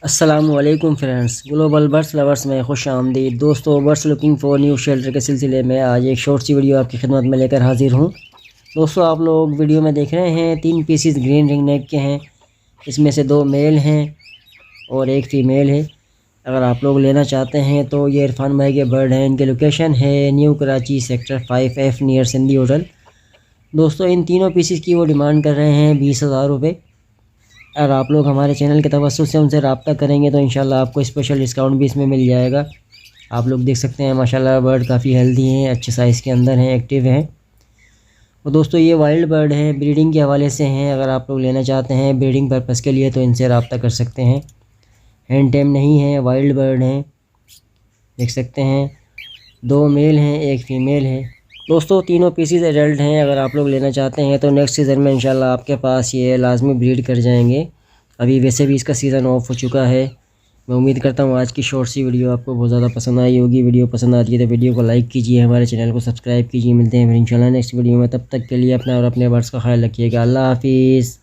अस्सलामुअलैकुम friends, global birds lovers में खुश आमदीद। दोस्तों, birds looking for new shelter के सिलसिले में आज एक शॉर्ट सी वीडियो आपकी खिदमत में लेकर हाजिर हूँ। दोस्तों, आप लोग वीडियो में देख रहे हैं 3 पीसीज ग्रीन रिंग नेक के हैं। इसमें से 2 मेल हैं और 1 फीमेल है। अगर आप लोग लेना चाहते हैं तो ये इरफान भाई के बर्ड हैं। इनके लोकेशन है new Karachi sector 5F near Sindhi hotel. दोस्तों, इन तीनों पीसीज की वो डिमांड कर रहे हैं 20,000 रुपये। अगर आप लोग हमारे चैनल के तवज्जुह से उनसे रब्ता करेंगे तो इंशाल्लाह आपको स्पेशल डिस्काउंट भी इसमें मिल जाएगा। आप लोग देख सकते हैं माशाल्लाह बर्ड काफ़ी हेल्दी हैं, अच्छे साइज़ के अंदर हैं, एक्टिव हैं। और दोस्तों, ये वाइल्ड बर्ड हैं, ब्रीडिंग के हवाले से हैं। अगर आप लोग लेना चाहते हैं ब्रीडिंग पर्पज़ के लिए तो इनसे रब्ता कर सकते हैं। हैंड टेम नहीं है, वाइल्ड बर्ड हैं, देख सकते हैं। 2 मेल हैं, 1 फीमेल है। दोस्तों, तीनों पीसीज एडल्ट हैं। अगर आप लोग लेना चाहते हैं तो नेक्स्ट सीज़न में इंशाल्लाह आपके पास ये लाजमी ब्रीड कर जाएंगे। अभी वैसे भी इसका सीज़न ऑफ हो चुका है। मैं उम्मीद करता हूँ आज की शॉर्ट सी वीडियो आपको बहुत ज़्यादा पसंद आई होगी। वीडियो पसंद आती है तो वीडियो को लाइक कीजिए, हमारे चैनल को सब्सक्राइब कीजिए। मिलते हैं फिर इंशाल्लाह नेक्स्ट वीडियो में। तब तक के लिए अपना और अपने बर्ड्स का ख्याल रखिएगा। अल्लाह हाफिज़।